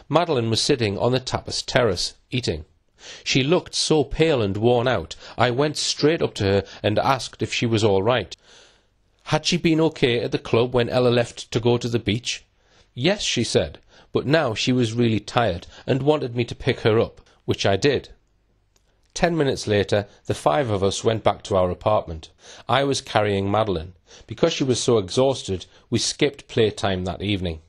Madeleine was sitting on the tapas terrace, eating. She looked so pale and worn out, I went straight up to her and asked if she was all right. Had she been okay at the club when Ella left to go to the beach? Yes, she said, but now she was really tired and wanted me to pick her up, which I did. 10 minutes later, the 5 of us went back to our apartment. I was carrying Madeleine. Because she was so exhausted, we skipped playtime that evening.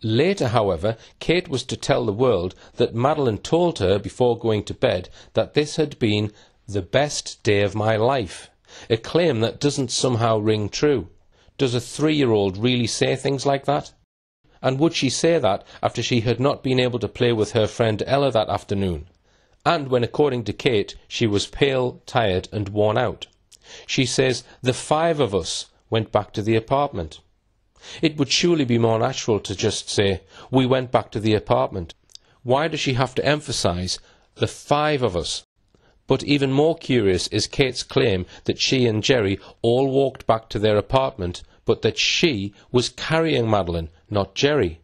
Later, however, Kate was to tell the world that Madeleine told her before going to bed that this had been the best day of my life, a claim that doesn't somehow ring true. Does a 3-year-old really say things like that? And would she say that after she had not been able to play with her friend Ella that afternoon? And when, according to Kate, she was pale, tired and worn out. She says the 5 of us went back to the apartment. It would surely be more natural to just say, we went back to the apartment. Why does she have to emphasise the 5 of us? But even more curious is Kate's claim that she and Jerry all walked back to their apartment, but that she was carrying Madeleine, not Jerry.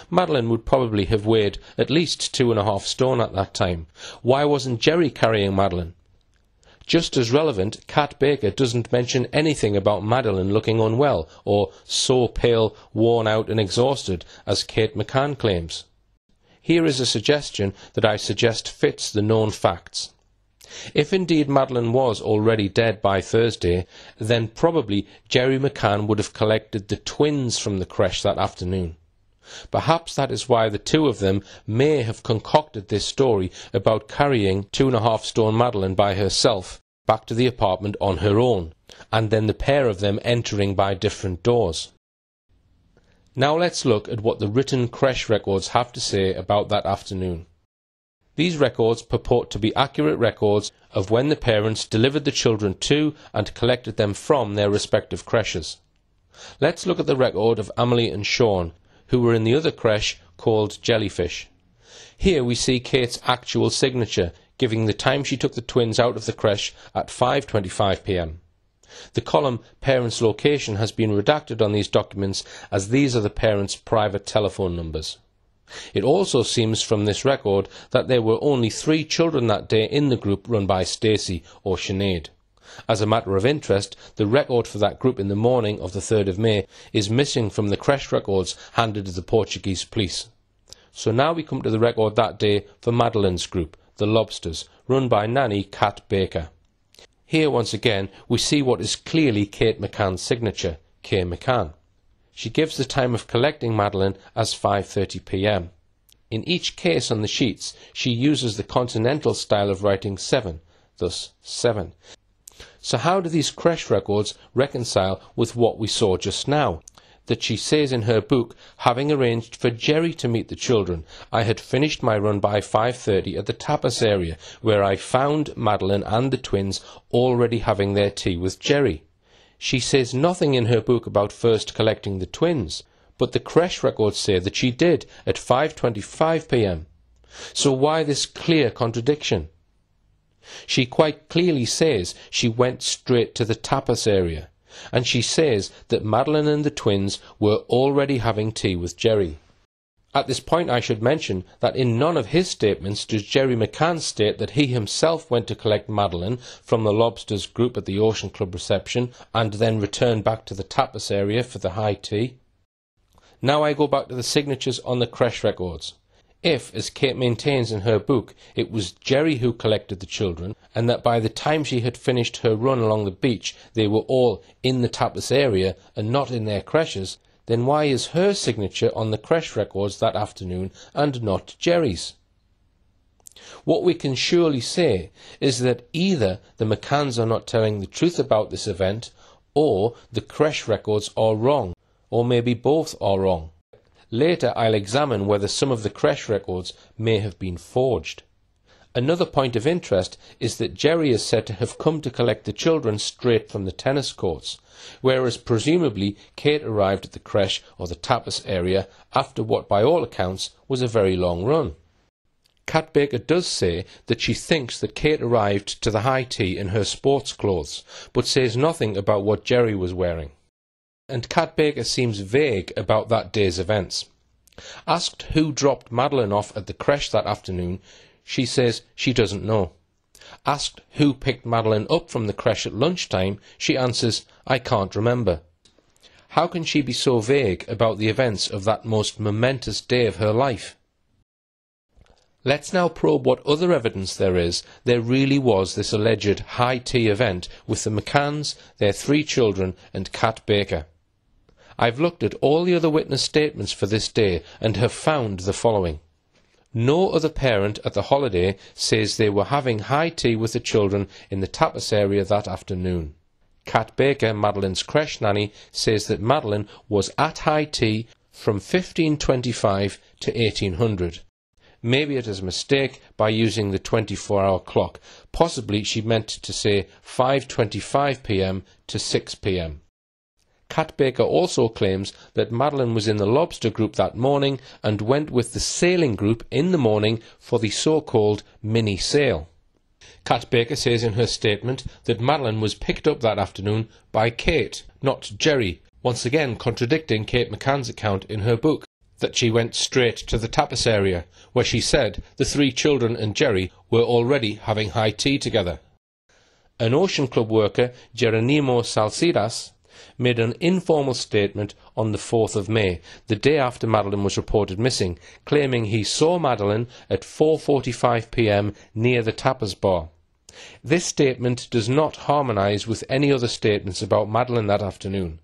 Madeleine would probably have weighed at least 2.5 stone at that time. Why wasn't Jerry carrying Madeleine? Just as relevant, Kat Baker doesn't mention anything about Madeleine looking unwell or so pale, worn out and exhausted as Kate McCann claims. Here is a suggestion that I suggest fits the known facts. If indeed Madeleine was already dead by Thursday, then probably Jerry McCann would have collected the twins from the creche that afternoon. Perhaps that is why the 2 of them may have concocted this story about carrying 2.5 stone Madeleine by herself back to the apartment on her own, and then the pair of them entering by different doors. Now let's look at what the written creche records have to say about that afternoon. These records purport to be accurate records of when the parents delivered the children to and collected them from their respective creches. Let's look at the record of Amelie and Sean, who were in the other creche called Jellyfish. Here we see Kate's actual signature, giving the time she took the twins out of the creche at 5:25 p.m. The column Parents' Location has been redacted on these documents as these are the parents' private telephone numbers. It also seems from this record that there were only 3 children that day in the group run by Stacey or Sinead. As a matter of interest, the record for that group in the morning of the 3rd of May is missing from the creche records handed to the Portuguese police. So now we come to the record that day for Madeleine's group, the Lobsters, run by nanny Kat Baker. Here once again we see what is clearly Kate McCann's signature, K. McCann. She gives the time of collecting Madeleine as 5:30 p.m. In each case on the sheets she uses the continental style of writing 7, thus 7. So how do these creche records reconcile with what we saw just now? That she says in her book, having arranged for Jerry to meet the children, I had finished my run by 5:30 at the tapas area, where I found Madeleine and the twins already having their tea with Jerry. She says nothing in her book about first collecting the twins, but the creche records say that she did at 5:25 p.m. So why this clear contradiction? She quite clearly says she went straight to the tapas area, and she says that Madeleine and the twins were already having tea with Jerry. At this point I should mention that in none of his statements does Jerry McCann state that he himself went to collect Madeleine from the Lobsters group at the Ocean Club reception and then returned back to the tapas area for the high tea. Now I go back to the signatures on the creche records. If, as Kate maintains in her book, it was Jerry who collected the children, and that by the time she had finished her run along the beach they were all in the tapas area and not in their creches, then why is her signature on the creche records that afternoon and not Jerry's? What we can surely say is that either the McCanns are not telling the truth about this event, or the creche records are wrong, or maybe both are wrong. Later I'll examine whether some of the creche records may have been forged. Another point of interest is that Jerry is said to have come to collect the children straight from the tennis courts, whereas presumably Kate arrived at the creche or the tapas area after what by all accounts was a very long run. Kat Baker does say that she thinks that Kate arrived to the high tea in her sports clothes, but says nothing about what Jerry was wearing. And Kat Baker seems vague about that day's events. Asked who dropped Madeleine off at the creche that afternoon, she says she doesn't know. Asked who picked Madeleine up from the creche at lunchtime, she answers, "I can't remember." How can she be so vague about the events of that most momentous day of her life? Let's now probe what other evidence there really was this alleged high tea event with the McCanns, their 3 children and Kat Baker. I've looked at all the other witness statements for this day and have found the following. No other parent at the holiday says they were having high tea with the children in the tapas area that afternoon. Kat Baker, Madeleine's creche nanny, says that Madeleine was at high tea from 1525 to 1800. Maybe it is a mistake by using the 24-hour clock. Possibly she meant to say 5:25 p.m. to 6 p.m. Kat Baker also claims that Madeleine was in the lobster group that morning and went with the sailing group in the morning for the so-called mini sail. Kat Baker says in her statement that Madeleine was picked up that afternoon by Kate, not Jerry, once again contradicting Kate McCann's account in her book, that she went straight to the tapas area, where she said the 3 children and Jerry were already having high tea together. An Ocean Club worker, Geronimo Salcidas, made an informal statement on the 4th of May, the day after Madeleine was reported missing, claiming he saw Madeleine at 4:45 p.m. near the tapas bar. This statement does not harmonise with any other statements about Madeleine that afternoon.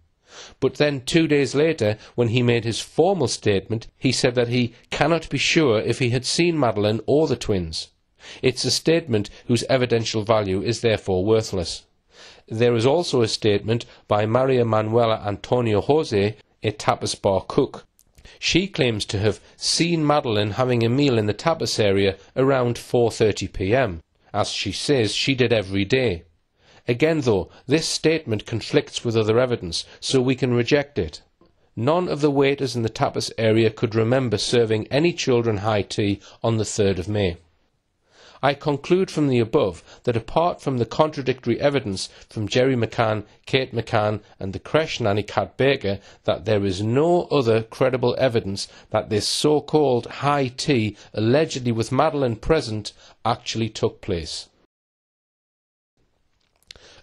But then 2 days later, when he made his formal statement, he said that he cannot be sure if he had seen Madeleine or the twins. It's a statement whose evidential value is therefore worthless. There is also a statement by Maria Manuela Antonio Jose, a tapas bar cook. She claims to have seen Madeleine having a meal in the tapas area around 4:30 p.m, as she says she did every day. Again though, this statement conflicts with other evidence, so we can reject it. None of the waiters in the tapas area could remember serving any children high tea on the 3rd of May. I conclude from the above that apart from the contradictory evidence from Jerry McCann, Kate McCann and the creche nanny Kat Baker, that there is no other credible evidence that this so-called high tea, allegedly with Madeleine present, actually took place.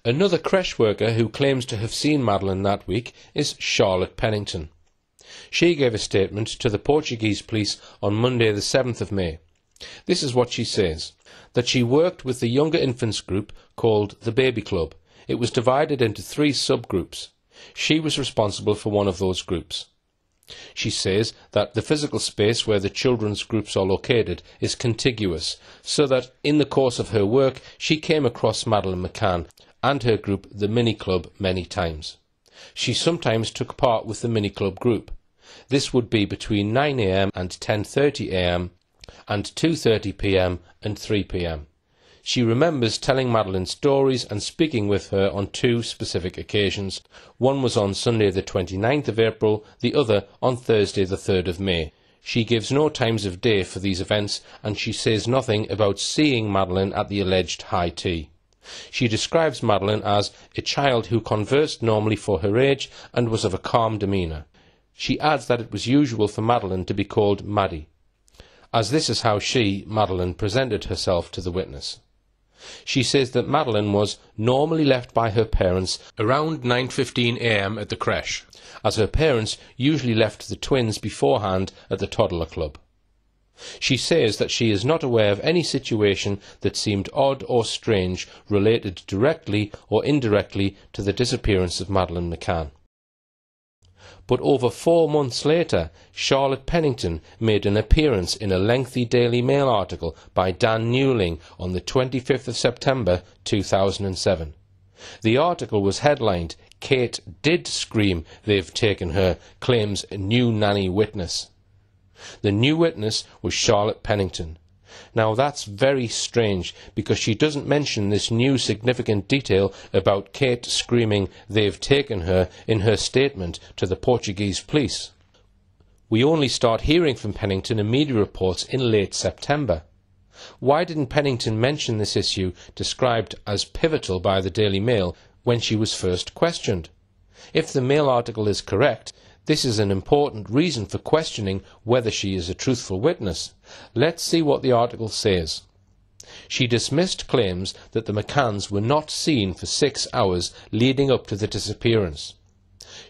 Another creche worker who claims to have seen Madeleine that week is Charlotte Pennington. She gave a statement to the Portuguese police on Monday the 7th of May. This is what she says, that she worked with the younger infants group called the Baby Club. It was divided into 3 subgroups. She was responsible for one of those groups. She says that the physical space where the children's groups are located is contiguous, so that in the course of her work she came across Madeleine McCann and her group, the Mini Club, many times. She sometimes took part with the Mini Club group. This would be between 9 a.m. and 10:30 a.m. and 2:30 p.m. and 3 p.m. She remembers telling Madeleine stories and speaking with her on 2 specific occasions. One was on Sunday the 29th of April, the other on Thursday the 3rd of May. She gives no times of day for these events, and she says nothing about seeing Madeleine at the alleged high tea. She describes Madeleine as a child who conversed normally for her age and was of a calm demeanour. She adds that it was usual for Madeleine to be called Maddie, as this is how she, Madeleine, presented herself to the witness. She says that Madeleine was normally left by her parents around 9:15 a.m. at the creche, as her parents usually left the twins beforehand at the toddler club. She says that she is not aware of any situation that seemed odd or strange related directly or indirectly to the disappearance of Madeleine McCann. But over 4 months later, Charlotte Pennington made an appearance in a lengthy Daily Mail article by Dan Newling on the 25th of September 2007. The article was headlined, "Kate did scream, they've taken her, claims new nanny witness." The new witness was Charlotte Pennington. Now that's very strange, because she doesn't mention this new significant detail about Kate screaming "they've taken her" in her statement to the Portuguese police. We only start hearing from Pennington in media reports in late September. Why didn't Pennington mention this issue, described as pivotal by the Daily Mail, when she was first questioned? If the Mail article is correct, This is an important reason for questioning whether she is a truthful witness. Let's see what the article says. She dismissed claims that the McCanns were not seen for 6 hours leading up to the disappearance.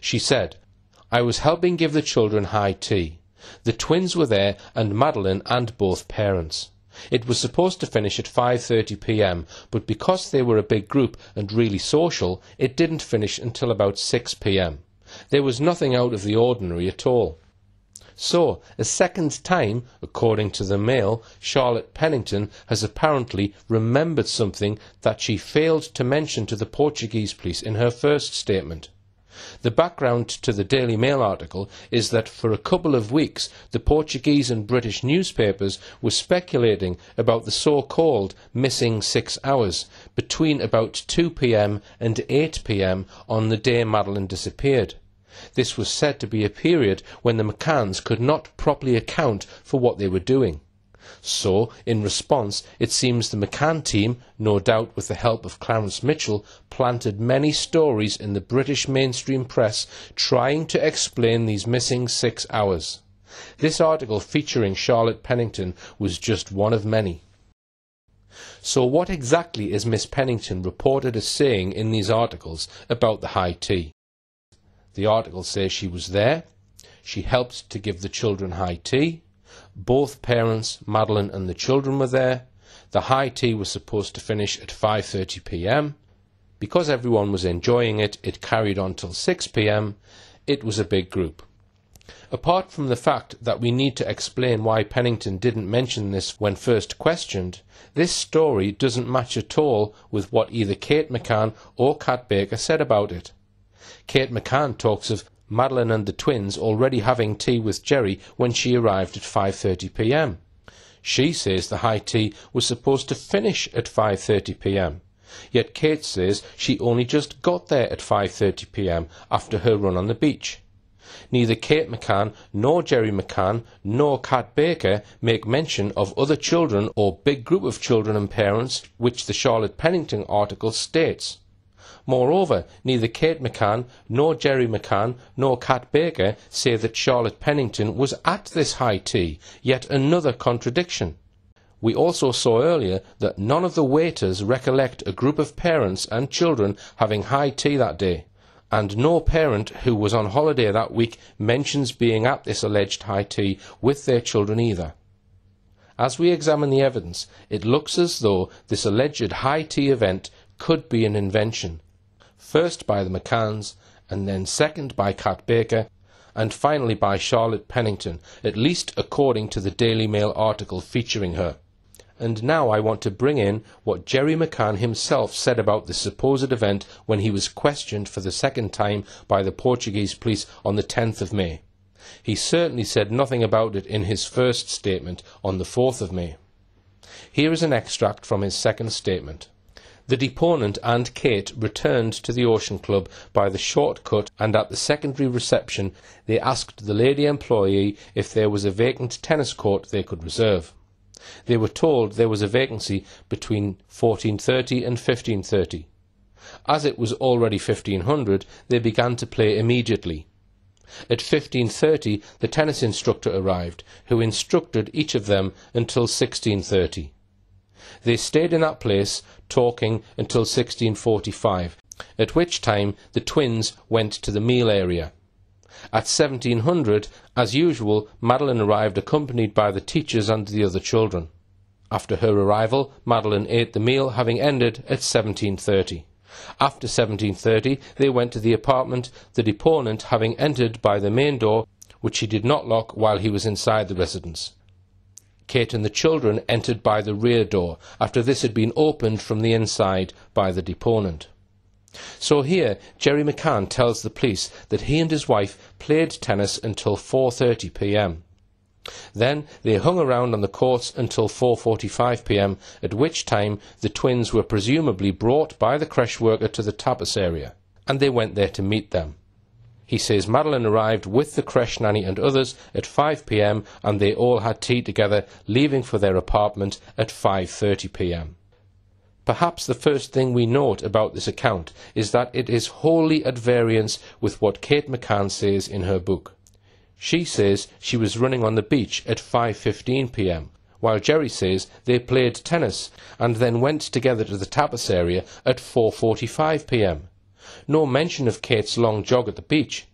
She said, "I was helping give the children high tea. The twins were there and Madeleine and both parents. It was supposed to finish at 5:30 p.m, but because they were a big group and really social, it didn't finish until about 6 p.m. There was nothing out of the ordinary at all." So, a second time, according to the Mail, Charlotte Pennington has apparently remembered something that she failed to mention to the Portuguese police in her first statement. The background to the Daily Mail article is that for a couple of weeks the Portuguese and British newspapers were speculating about the so-called missing 6 hours between about 2 p.m. and 8 p.m. on the day Madeleine disappeared. This was said to be a period when the McCanns could not properly account for what they were doing. So, in response, it seems the McCann team, no doubt with the help of Clarence Mitchell, planted many stories in the British mainstream press trying to explain these missing 6 hours. This article featuring Charlotte Pennington was just one of many. So what exactly is Miss Pennington reported as saying in these articles about the high tea? The article says she was there, she helped to give the children high tea, both parents, Madeleine and the children, were there, the high tea was supposed to finish at 5:30 p.m. Because everyone was enjoying it, it carried on till 6 p.m. It was a big group. Apart from the fact that we need to explain why Pennington didn't mention this when first questioned, this story doesn't match at all with what either Kate McCann or Kat Baker said about it. Kate McCann talks of Madeleine and the twins already having tea with Jerry when she arrived at 5:30 p.m. She says the high tea was supposed to finish at 5:30 p.m. Yet Kate says she only just got there at 5:30 p.m. after her run on the beach. Neither Kate McCann, nor Jerry McCann, nor Kat Baker make mention of other children or big group of children and parents, which the Charlotte Pennington article states. Moreover, neither Kate McCann, nor Jerry McCann, nor Kat Baker say that Charlotte Pennington was at this high tea, yet another contradiction. We also saw earlier that none of the waiters recollect a group of parents and children having high tea that day, and no parent who was on holiday that week mentions being at this alleged high tea with their children either. As we examine the evidence, it looks as though this alleged high tea event could be an invention, first by the McCanns, and then second by Kat Baker, and finally by Charlotte Pennington, at least according to the Daily Mail article featuring her. And now I want to bring in what Jerry McCann himself said about this supposed event when he was questioned for the second time by the Portuguese police on the 10th of May. He certainly said nothing about it in his first statement on the 4th of May. Here is an extract from his second statement. The deponent and Kate returned to the Ocean Club by the shortcut, and at the secondary reception they asked the lady employee if there was a vacant tennis court they could reserve. They were told there was a vacancy between 14:30 and 15:30. As it was already 1500, they began to play immediately. At 15:30 the tennis instructor arrived, who instructed each of them until 16:30. They stayed in that place, talking until 16:45, at which time the twins went to the meal area. At 1700, as usual, Madeleine arrived accompanied by the teachers and the other children. After her arrival, Madeleine ate the meal, having ended at 17:30. After 17:30, they went to the apartment, the deponent having entered by the main door, which he did not lock while he was inside the residence. Kate and the children entered by the rear door, after this had been opened from the inside by the deponent. So here, Jerry McCann tells the police that he and his wife played tennis until 4:30 p.m. Then they hung around on the courts until 4:45 p.m, at which time the twins were presumably brought by the creche worker to the tapas area, and they went there to meet them. He says Madeleine arrived with the creche nanny and others at 5 p.m, and they all had tea together, leaving for their apartment at 5:30 p.m. Perhaps the first thing we note about this account is that it is wholly at variance with what Kate McCann says in her book. She says she was running on the beach at 5:15 p.m, while Jerry says they played tennis and then went together to the tapas area at 4:45 p.m. No mention of Kate's long jog at the beach.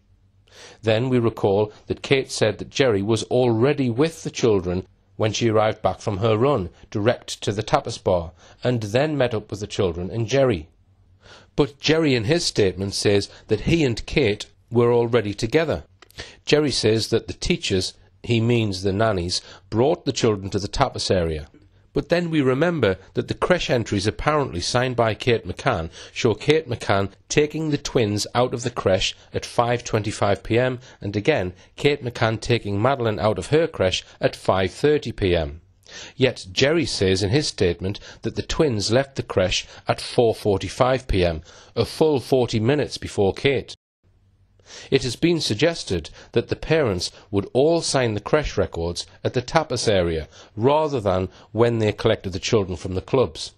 Then we recall that Kate said that Jerry was already with the children when she arrived back from her run, direct to the tapas bar, and then met up with the children and Jerry. But Jerry in his statement says that he and Kate were already together. Jerry says that the teachers, he means the nannies, brought the children to the tapas area. But then we remember that the creche entries apparently signed by Kate McCann show Kate McCann taking the twins out of the creche at 5:25 p.m. and again Kate McCann taking Madeleine out of her creche at 5:30 p.m. Yet Jerry says in his statement that the twins left the creche at 4:45 p.m, a full 40 minutes before Kate. It has been suggested that the parents would all sign the creche records at the tapas area rather than when they collected the children from the clubs.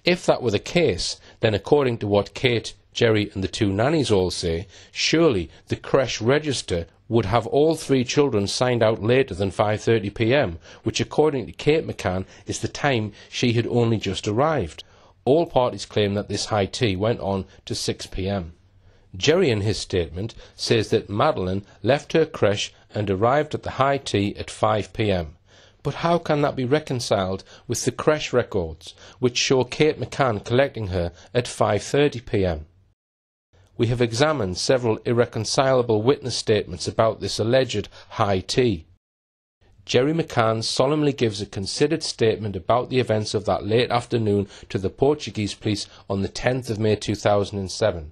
If that were the case, then according to what Kate, Jerry and the two nannies all say, surely the creche register would have all three children signed out later than 5:30 p.m, which according to Kate McCann is the time she had only just arrived. All parties claim that this high tea went on to 6 p.m. Jerry in his statement says that Madeleine left her creche and arrived at the high tea at 5 p.m. But how can that be reconciled with the creche records, which show Kate McCann collecting her at 5:30 p.m? We have examined several irreconcilable witness statements about this alleged high tea. Jerry McCann solemnly gives a considered statement about the events of that late afternoon to the Portuguese police on the 10th of May 2007.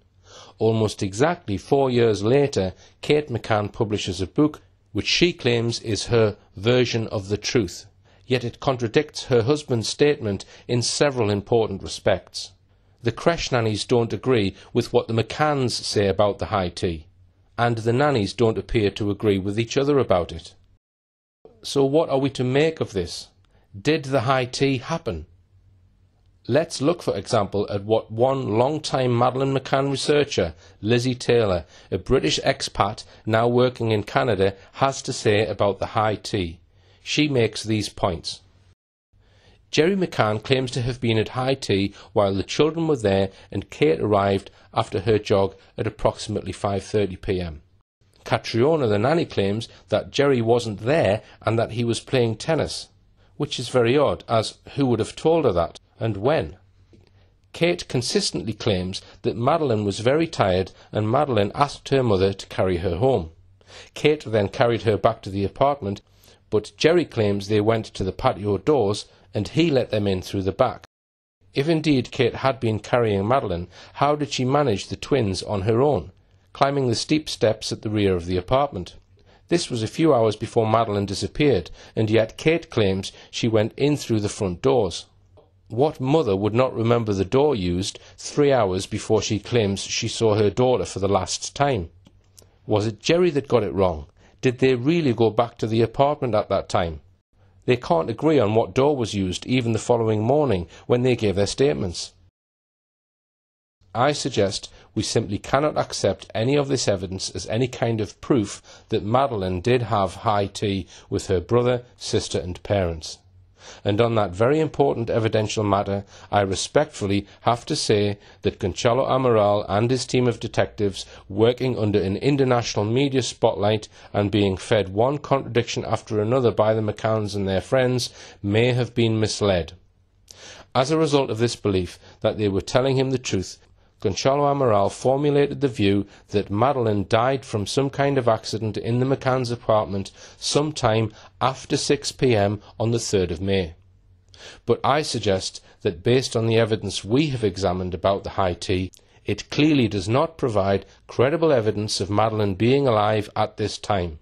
Almost exactly 4 years later, Kate McCann publishes a book which she claims is her version of the truth, yet it contradicts her husband's statement in several important respects. The creche nannies don't agree with what the McCanns say about the high tea, and the nannies don't appear to agree with each other about it. So what are we to make of this? Did the high tea happen? Let's look, for example, at what one long-time Madeleine McCann researcher, Lizzie Taylor, a British expat now working in Canada, has to say about the high tea. She makes these points. Jerry McCann claims to have been at high tea while the children were there and Kate arrived after her jog at approximately 5:30 p.m. Catriona, the nanny, claims that Jerry wasn't there and that he was playing tennis, which is very odd, as who would have told her that? And when? Kate consistently claims that Madeleine was very tired and Madeleine asked her mother to carry her home. Kate then carried her back to the apartment, but Jerry claims they went to the patio doors and he let them in through the back. If indeed Kate had been carrying Madeleine, how did she manage the twins on her own, climbing the steep steps at the rear of the apartment? This was a few hours before Madeleine disappeared, and yet Kate claims she went in through the front doors. What mother would not remember the door used 3 hours before she claims she saw her daughter for the last time? Was it Jerry that got it wrong? Did they really go back to the apartment at that time? They can't agree on what door was used even the following morning when they gave their statements. I suggest we simply cannot accept any of this evidence as any kind of proof that Madeleine did have high tea with her brother, sister and parents. And on that very important evidential matter, I respectfully have to say that Gonçalo Amaral and his team of detectives, working under an international media spotlight and being fed one contradiction after another by the McCanns and their friends, may have been misled. As a result of this belief that they were telling him the truth, Gonçalo Amaral formulated the view that Madeleine died from some kind of accident in the McCann's apartment sometime after 6 p.m. on the 3rd of May. But I suggest that based on the evidence we have examined about the high tea, it clearly does not provide credible evidence of Madeleine being alive at this time.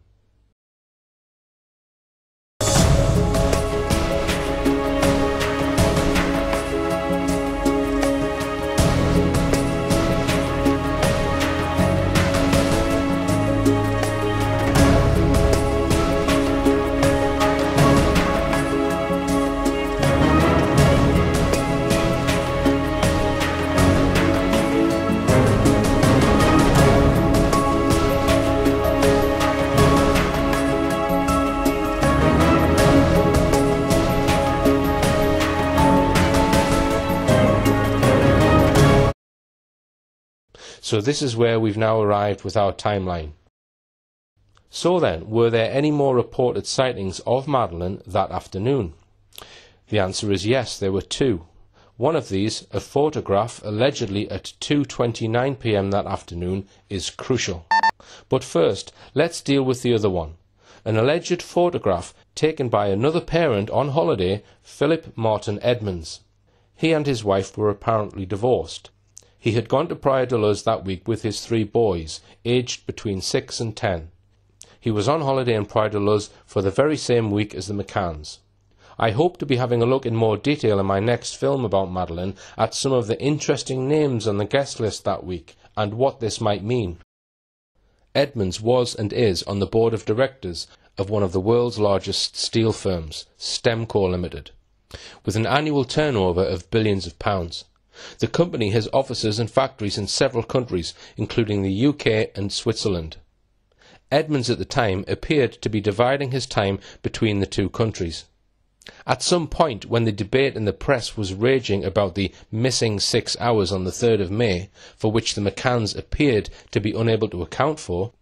So this is where we've now arrived with our timeline. So then, were there any more reported sightings of Madeleine that afternoon? The answer is yes, there were two. One of these, a photograph allegedly at 2:29 p.m. that afternoon, is crucial. But first, let's deal with the other one. An alleged photograph taken by another parent on holiday, Philip Martin Edmonds. He and his wife were apparently divorced. He had gone to Praia de Luz that week with his 3 boys, aged between 6 and 10. He was on holiday in Praia de Luz for the very same week as the McCanns. I hope to be having a look in more detail in my next film about Madeleine at some of the interesting names on the guest list that week and what this might mean. Edmonds was and is on the board of directors of one of the world's largest steel firms, Stemco Limited, with an annual turnover of billions of pounds. The company has offices and factories in several countries, including the UK and Switzerland. Edmonds at the time appeared to be dividing his time between the two countries. At some point, when the debate in the press was raging about the missing 6 hours on the 3rd of May, for which the McCanns appeared to be unable to account for,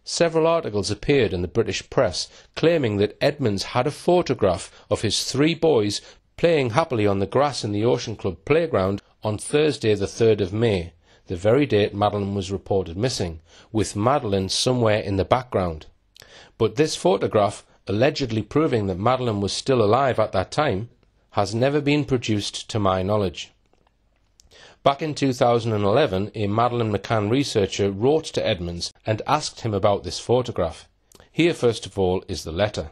several articles appeared in the British press claiming that Edmonds had a photograph of his 3 boys playing happily on the grass in the Ocean Club playground on Thursday the 3rd of May, the very date Madeleine was reported missing, with Madeleine somewhere in the background. But this photograph, allegedly proving that Madeleine was still alive at that time, has never been produced to my knowledge. Back in 2011, a Madeleine McCann researcher wrote to Edmonds and asked him about this photograph. Here, first of all, is the letter.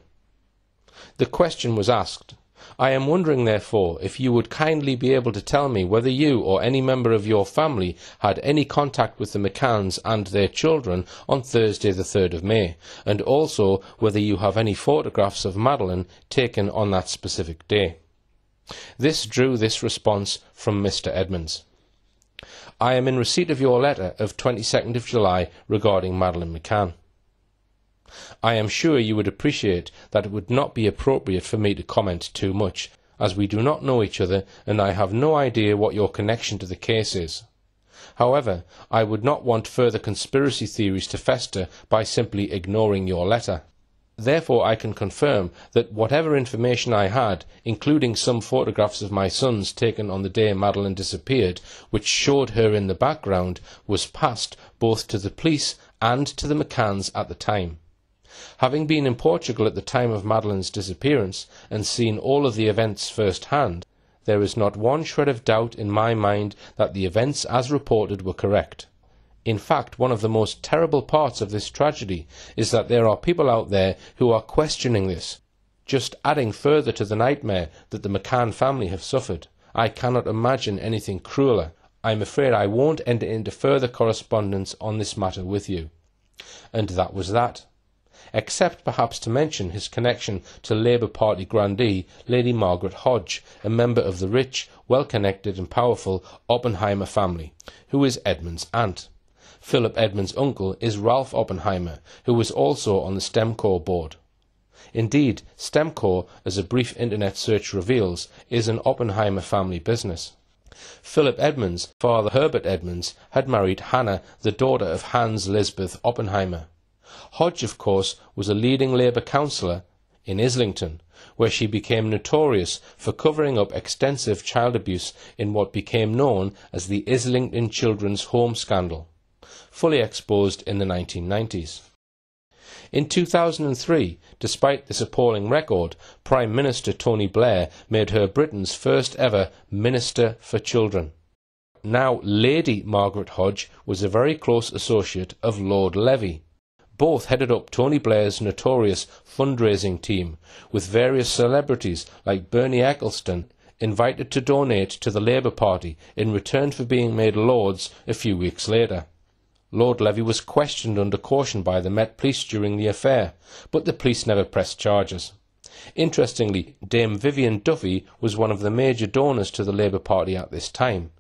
The question was asked, "I am wondering, therefore, if you would kindly be able to tell me whether you or any member of your family had any contact with the McCanns and their children on Thursday the 3rd of May, and also whether you have any photographs of Madeleine taken on that specific day." This drew this response from Mr. Edmonds. "I am in receipt of your letter of 22nd of July regarding Madeleine McCann. I am sure you would appreciate that it would not be appropriate for me to comment too much, as we do not know each other and I have no idea what your connection to the case is. However, I would not want further conspiracy theories to fester by simply ignoring your letter. Therefore, I can confirm that whatever information I had, including some photographs of my sons taken on the day Madeleine disappeared, which showed her in the background, was passed both to the police and to the McCanns at the time. Having been in Portugal at the time of Madeleine's disappearance and seen all of the events first-hand, there is not one shred of doubt in my mind that the events as reported were correct. In fact, one of the most terrible parts of this tragedy is that there are people out there who are questioning this, just adding further to the nightmare that the McCann family have suffered. I cannot imagine anything crueler. I am afraid I won't enter into further correspondence on this matter with you." And that was that. Except perhaps to mention his connection to Labour Party grandee Lady Margaret Hodge, a member of the rich, well-connected and powerful Oppenheimer family, who is Edmonds' aunt. Philip Edmonds' uncle is Ralph Oppenheimer, who was also on the Stemco board. Indeed, Stemco, as a brief internet search reveals, is an Oppenheimer family business. Philip Edmonds' father Herbert Edmonds had married Hannah, the daughter of Hans Lisbeth Oppenheimer. Hodge, of course, was a leading Labour councillor in Islington, where she became notorious for covering up extensive child abuse in what became known as the Islington Children's Home Scandal, fully exposed in the 1990s. In 2003, despite this appalling record, Prime Minister Tony Blair made her Britain's first ever Minister for Children. Now Lady Margaret Hodge was a very close associate of Lord Levy. Both headed up Tony Blair's notorious fundraising team, with various celebrities like Bernie Ecclestone invited to donate to the Labour Party in return for being made lords a few weeks later. Lord Levy was questioned under caution by the Met Police during the affair, but the police never pressed charges. Interestingly, Dame Vivienne Duffy was one of the major donors to the Labour Party at this time.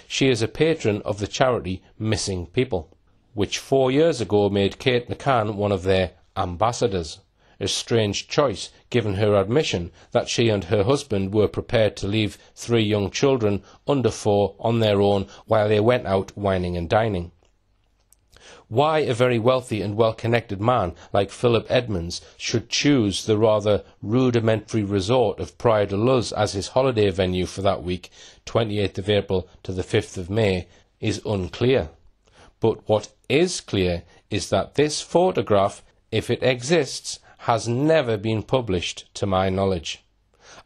She is a patron of the charity Missing People, which 4 years ago made Kate McCann one of their ambassadors, a strange choice given her admission that she and her husband were prepared to leave 3 young children under 4 on their own while they went out wining and dining. Why a very wealthy and well-connected man like Philip Edmonds should choose the rather rudimentary resort of Praia de Luz as his holiday venue for that week, 28th of April to the 5th of May, is unclear. But what is clear is that this photograph, if it exists, has never been published to my knowledge.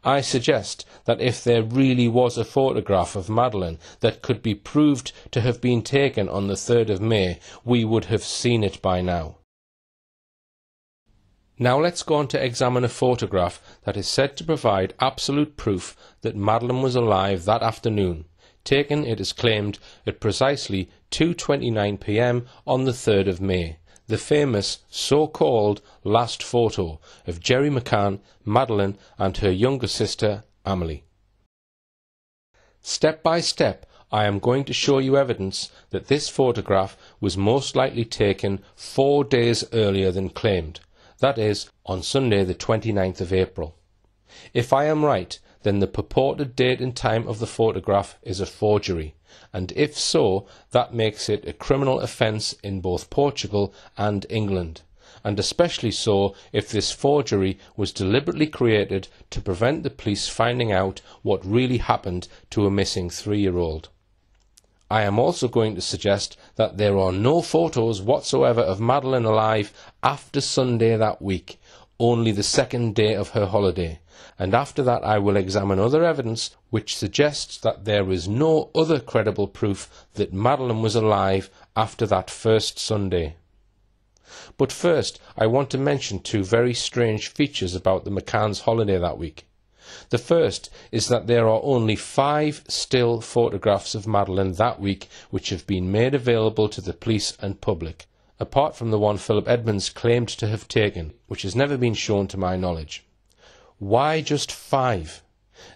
I suggest that if there really was a photograph of Madeleine that could be proved to have been taken on the 3rd of May, we would have seen it by now. Now let's go on to examine a photograph that is said to provide absolute proof that Madeleine was alive that afternoon, taken, it is claimed, at precisely 2:29 p.m. on the 3rd of May. The famous so-called last photo of Gerry McCann, Madeleine and her younger sister Amelie. Step by step, I am going to show you evidence that this photograph was most likely taken 4 days earlier than claimed, that is, on Sunday the 29th of April. If I am right, then the purported date and time of the photograph is a forgery, and if so, that makes it a criminal offence in both Portugal and England, and especially so if this forgery was deliberately created to prevent the police finding out what really happened to a missing 3-year-old. I am also going to suggest that there are no photos whatsoever of Madeleine alive after Sunday that week, only the 2nd day of her holiday, and after that I will examine other evidence which suggests that there is no other credible proof that Madeleine was alive after that first Sunday. But first, I want to mention 2 very strange features about the McCanns' holiday that week. The first is that there are only 5 still photographs of Madeleine that week which have been made available to the police and public, apart from the one Philip Edmonds claimed to have taken, which has never been shown to my knowledge. Why just 5?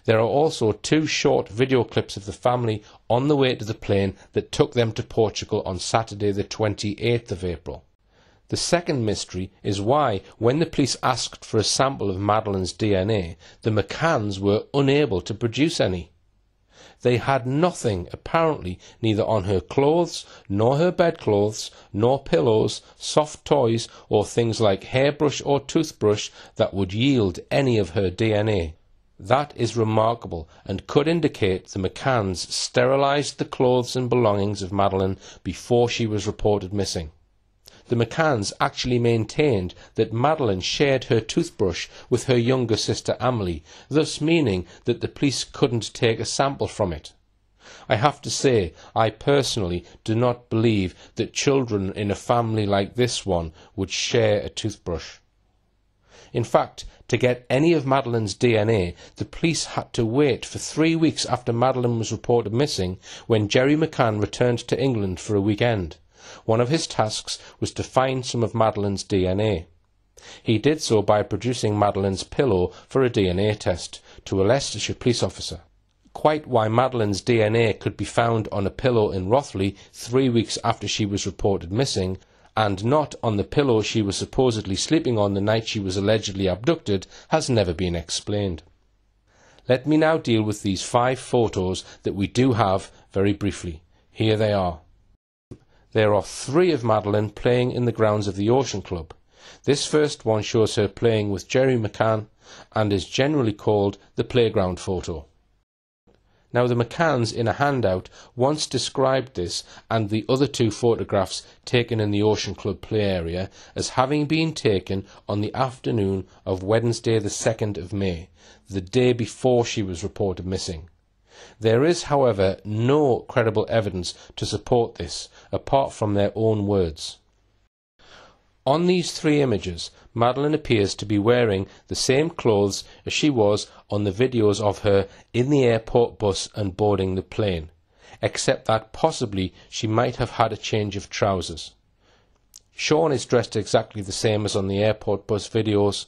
There are also 2 short video clips of the family on the way to the plane that took them to Portugal on Saturday the 28th of April. The second mystery is why, when the police asked for a sample of Madeleine's DNA, the McCanns were unable to produce any. They had nothing, apparently, neither on her clothes, nor her bedclothes, nor pillows, soft toys, or things like hairbrush or toothbrush that would yield any of her DNA. That is remarkable, and could indicate the McCanns sterilised the clothes and belongings of Madeleine before she was reported missing. The McCanns actually maintained that Madeleine shared her toothbrush with her younger sister Amelie, thus meaning that the police couldn't take a sample from it. I have to say, I personally do not believe that children in a family like this one would share a toothbrush. In fact, to get any of Madeleine's DNA, the police had to wait for 3 weeks after Madeleine was reported missing, when Gerry McCann returned to England for a weekend. One of his tasks was to find some of Madeleine's DNA. He did so by producing Madeleine's pillow for a DNA test to a Leicestershire police officer. Quite why Madeleine's DNA could be found on a pillow in Rothley 3 weeks after she was reported missing, and not on the pillow she was supposedly sleeping on the night she was allegedly abducted, has never been explained. Let me now deal with these 5 photos that we do have very briefly. Here they are. There are 3 of Madeleine playing in the grounds of the Ocean Club. This first one shows her playing with Gerry McCann and is generally called the playground photo. Now, the McCanns in a handout once described this and the other 2 photographs taken in the Ocean Club play area as having been taken on the afternoon of Wednesday the 2nd of May, the day before she was reported missing. There is, however, no credible evidence to support this, apart from their own words. On these 3 images, Madeleine appears to be wearing the same clothes as she was on the videos of her in the airport bus and boarding the plane, except that possibly she might have had a change of trousers. Sean is dressed exactly the same as on the airport bus videos.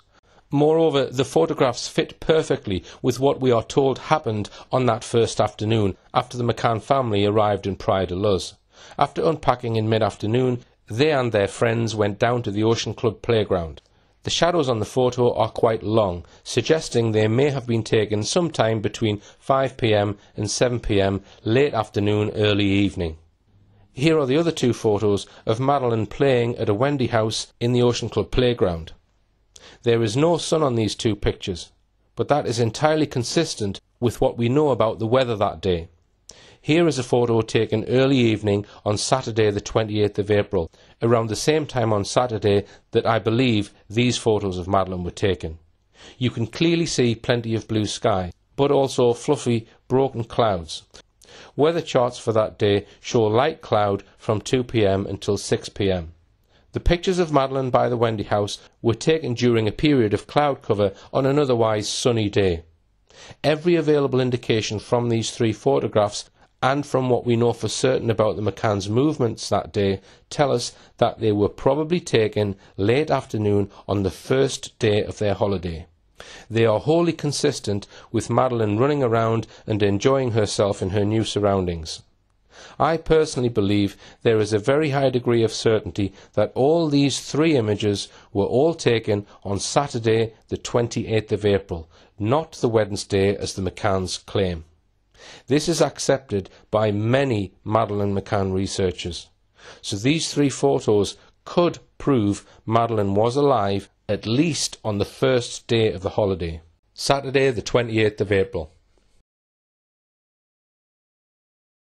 Moreover, the photographs fit perfectly with what we are told happened on that first afternoon after the McCann family arrived in Praia de Luz. After unpacking in mid-afternoon, they and their friends went down to the Ocean Club playground. The shadows on the photo are quite long, suggesting they may have been taken sometime between 5 p.m. and 7 p.m. late afternoon, early evening. Here are the other two photos of Madeleine playing at a Wendy house in the Ocean Club playground. There is no sun on these two pictures, but that is entirely consistent with what we know about the weather that day. Here is a photo taken early evening on Saturday the 28th of April, around the same time on Saturday that I believe these photos of Madeleine were taken. You can clearly see plenty of blue sky, but also fluffy, broken clouds. Weather charts for that day show light cloud from 2 p.m. until 6 p.m. The pictures of Madeleine by the Wendy house were taken during a period of cloud cover on an otherwise sunny day. Every available indication from these three photographs and from what we know for certain about the McCanns' movements that day tell us that they were probably taken late afternoon on the first day of their holiday. They are wholly consistent with Madeleine running around and enjoying herself in her new surroundings. I personally believe there is a very high degree of certainty that all these three images were all taken on Saturday the 28th of April, not the Wednesday as the McCanns claim. This is accepted by many Madeleine McCann researchers. So these three photos could prove Madeleine was alive at least on the first day of the holiday, Saturday the 28th of April.